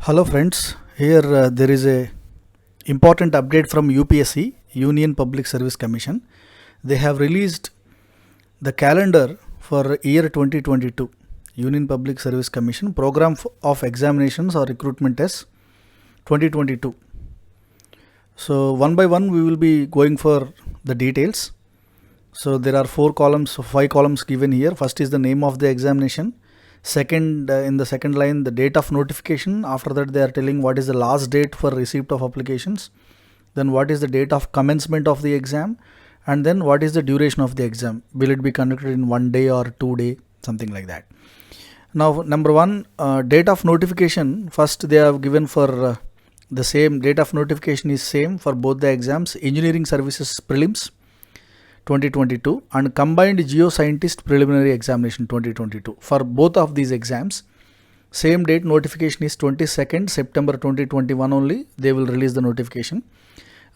Hello friends, here there is a important update from UPSC, Union Public Service Commission. They have released the calendar for year 2022, Union Public Service Commission program of examinations or recruitment tests 2022. So one by one we will be going for the details. So there are 5 columns given here. First is the name of the examination. Second, in the second line, the date of notification. After that, they are telling what is the last date for receipt of applications. Then what is the date of commencement of the exam. And then what is the duration of the exam. Will it be conducted in 1 day or 2 day, something like that. Now, number one, date of notification. First, they have given for the same date of notification is same for both the exams. Engineering Services Prelims 2022 and Combined Geoscientist Preliminary Examination 2022. For both of these exams, same date notification is 22nd September 2021 only. They will release the notification.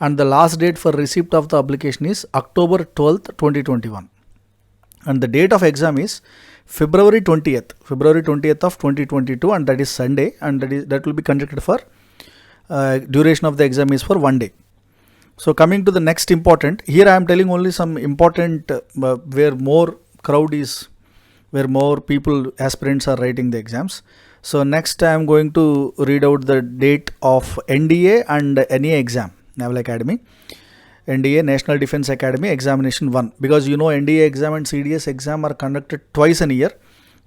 And the last date for receipt of the application is October 12th, 2021. And the date of exam is February 20th of 2022, and that is Sunday, and that will be conducted for duration of the exam is for 1 day. So coming to the next important, here I am telling only some important where more crowd is, where more people, aspirants are writing the exams. So next I am going to read out the date of NDA and NA exam, Naval Academy, NDA National Defence Academy Examination 1, because you know NDA exam and CDS exam are conducted twice a year.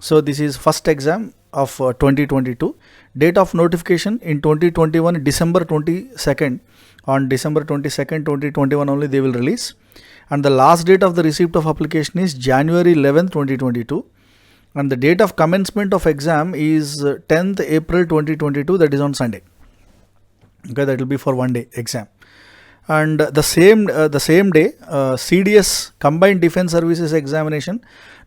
So this is first exam of 2022. Date of notification in 2021 December 22nd. On December 22nd, 2021 only they will release. And the last date of the receipt of application is January 11th, 2022. And the date of commencement of exam is 10th April 2022, that is on Sunday. Okay, that will be for 1 day exam. And the same day, CDS Combined Defence Services Examination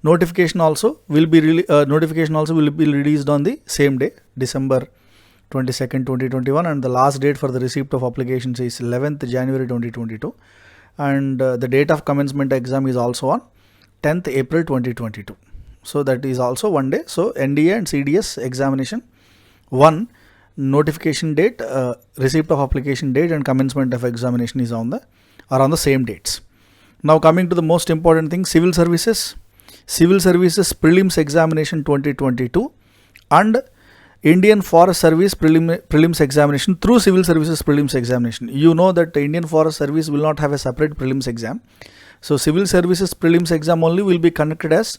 notification also will be released on the same day, December 22nd, 2021, and the last date for the receipt of applications is 11th January 2022, and the date of commencement exam is also on 10th April 2022. So that is also 1 day. So NDA and CDS examination 1 notification date, receipt of application date, and commencement of examination is on the same dates. Now coming to the most important thing, civil services prelims examination 2022 and Indian Forest Service prelims examination through civil services prelims examination. You know that the Indian Forest Service will not have a separate prelims exam. So civil services prelims exam only will be considered as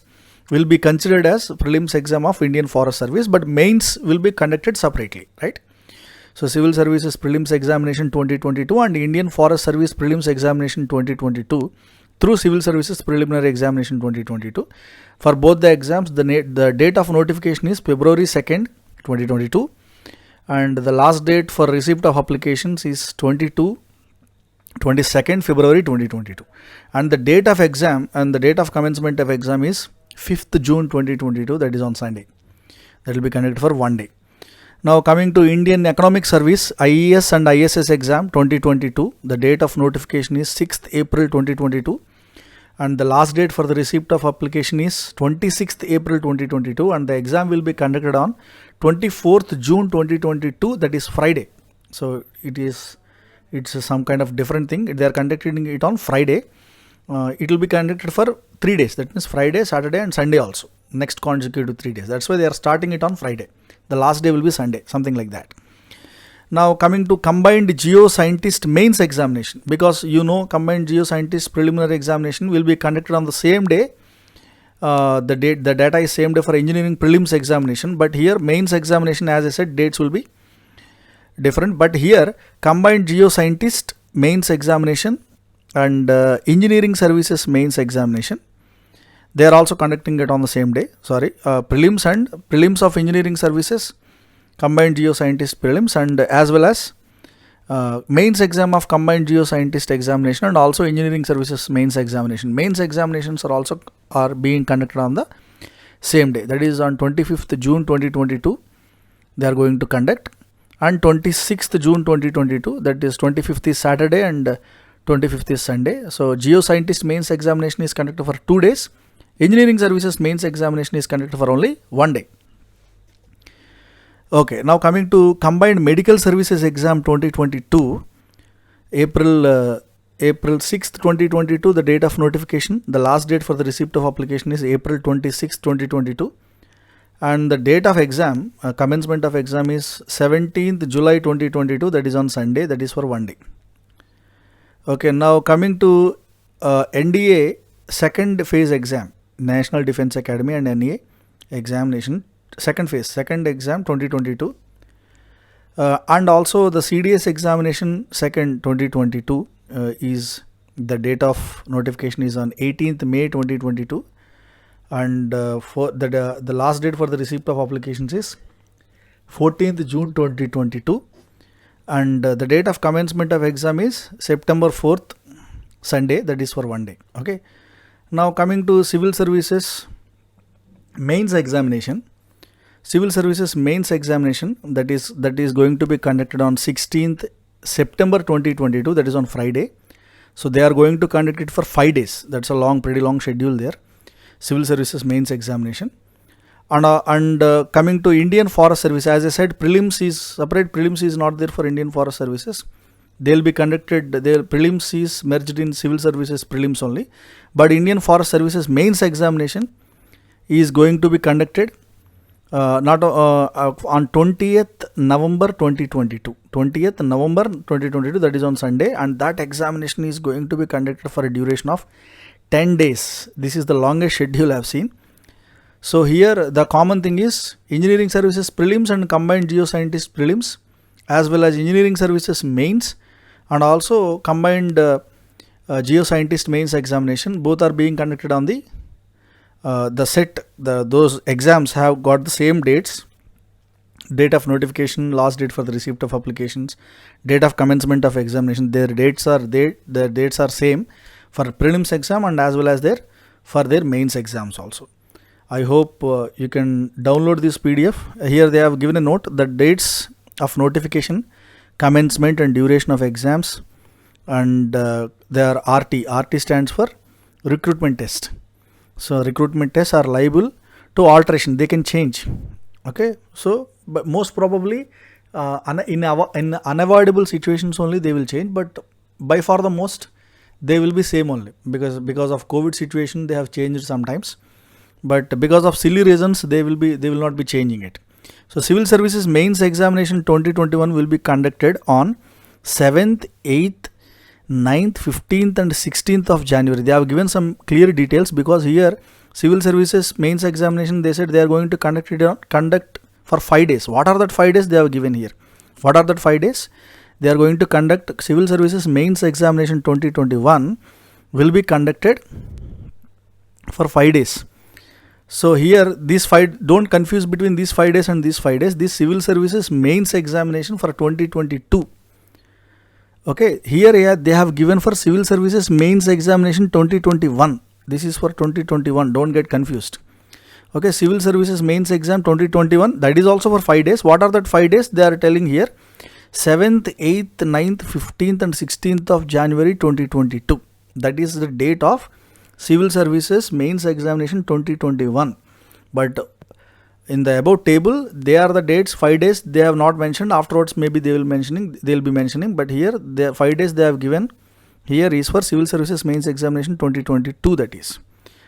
prelims exam of Indian Forest Service, but mains will be conducted separately, right? So civil services prelims examination 2022 and Indian Forest Service prelims examination 2022 through civil services preliminary examination 2022. For both the exams, the date of notification is February 2nd, 2022, and the last date for receipt of applications is 22nd February 2022, and the date of exam and the date of commencement of exam is 5th June 2022, that is on Sunday. That will be conducted for 1 day. Now coming to Indian Economic Service IES and ISS exam 2022, the date of notification is 6th April 2022, and the last date for the receipt of application is 26th April 2022, and the exam will be conducted on 24th June 2022, that is Friday. So it's some kind of different thing. They are conducting it on Friday. It will be conducted for 3 days. That means Friday, Saturday and Sunday also. Next consecutive 3 days. That's why they are starting it on Friday. The last day will be Sunday, something like that. Now coming to Combined Geoscientist Mains Examination, because you know Combined Geoscientist Preliminary Examination will be conducted on the same day. The data is same day for engineering prelims examination, but here mains examination, as I said, dates will be different. But here Combined Geoscientist Mains Examination and Engineering Services Mains Examination, they are also conducting it on the same day. Prelims of Engineering Services, Combined Geoscientist Prelims, and as well as mains exam of Combined Geoscientist Examination and also Engineering Services Mains Examination. Mains examinations are being conducted on the same day. That is on 25th June 2022 they are going to conduct, and 26th June 2022, that is 25th is Saturday and 25th is Sunday. So Geoscientist Mains Examination is conducted for 2 days. Engineering Services Mains Examination is conducted for only 1 day. Okay, now coming to Combined Medical Services Exam 2022, April 6th, 2022, the date of notification. The last date for the receipt of application is April 26th, 2022. And the date of exam, commencement of exam is 17th July 2022, that is on Sunday, that is for 1 day. Okay, now coming to NDA second phase exam, National Defence Academy and NEA examination, second phase, second exam 2022. And also the CDS examination second 2022 is the date of notification is on 18th May 2022. And for the last date for the receipt of applications is 14th June 2022. And the date of commencement of exam is September 4th, Sunday, that is for 1 day. Okay. Now coming to civil services mains examination. Civil services mains examination that is going to be conducted on 16th September 2022, that is on Friday. So they are going to conduct it for 5 days. That's a pretty long schedule there. Civil services mains examination. And coming to Indian Forest Service, as I said, prelims is separate. Prelims is not there for Indian Forest Services. They'll be conducted, their prelims is merged in civil services prelims only. But Indian Forest Services mains examination is going to be conducted on 20th November 2022. 20th November 2022, that is on Sunday. And that examination is going to be conducted for a duration of 10 days. This is the longest schedule I have seen. So here the common thing is engineering services prelims and combined geoscientist prelims, as well as engineering services mains and also combined geoscientist mains examination. Both are being conducted on the those exams have got the same dates. Date of notification, last date for the receipt of applications, date of commencement of examination. Their dates are same for prelims exam and as well as for their mains exams also. I hope you can download this PDF. Here they have given a note, the dates of notification, commencement and duration of exams, and they are RT. RT stands for recruitment test. So recruitment tests are liable to alteration. They can change. Okay. So but most probably in unavoidable situations only they will change, but by far the most they will be same only because of COVID situation they have changed sometimes. But because of silly reasons they will not be changing it. So civil services mains examination 2021 will be conducted on 7th, 8th, 9th, 15th and 16th of January. They have given some clear details because here civil services mains examination, they said they are going to conduct for 5 days. What are that 5 days they have given here? What are that 5 days? They are going to conduct civil services mains examination 2021 will be conducted for 5 days. So here don't confuse between these 5 days and these 5 days. This civil services mains examination for 2022. Okay, here they have given for civil services mains examination 2021. This is for 2021. Don't get confused. Okay, civil services mains exam 2021. That is also for 5 days. What are that 5 days? They are telling here 7th, 8th, 9th, 15th and 16th of January 2022. That is the date of civil services mains examination 2021. But in the above table, they are the dates, 5 days they have not mentioned. Afterwards maybe they will be mentioning, but here the 5 days they have given here is for civil services mains examination 2022, that is.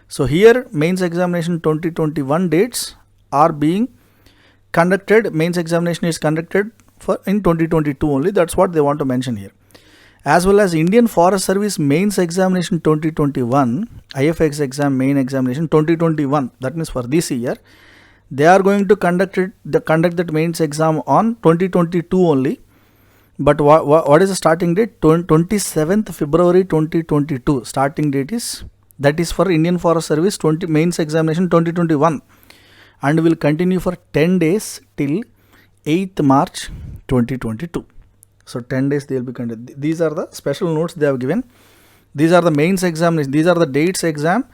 So here mains examination 2021 dates are being conducted. Mains examination is conducted in 2022 only. That's what they want to mention here. As well as Indian Forest Service mains examination 2021, IFX exam main examination 2021, that means for this year, they are going to conduct that mains exam on 2022 only. But what is the starting date? 27th February 2022. Starting date is, that is for Indian Forest Service mains examination 2021 and will continue for 10 days till 8th March 2022. So 10 days they will be conducted. These are the special notes they have given. These are the mains examination. These are the dates exam.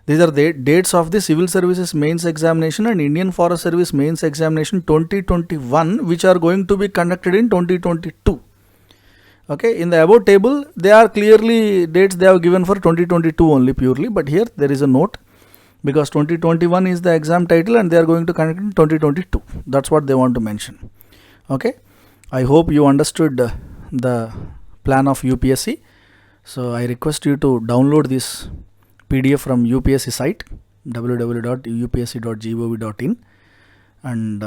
These are the dates of the civil services mains examination and Indian Forest Service mains examination 2021, which are going to be conducted in 2022. Okay, in the above table, they are clearly dates they have given for 2022 only purely, but here there is a note because 2021 is the exam title and they are going to conduct in 2022. That's what they want to mention. Okay, I hope you understood the plan of UPSC. So I request you to download this PDF from UPSC site www.upsc.gov.in, and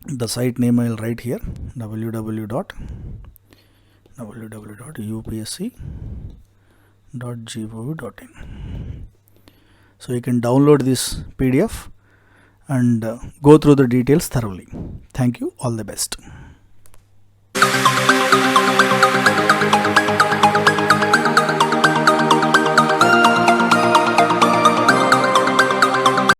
the site name I will write here, www.upsc.gov.in. So you can download this PDF and go through the details thoroughly. Thank you. All the best.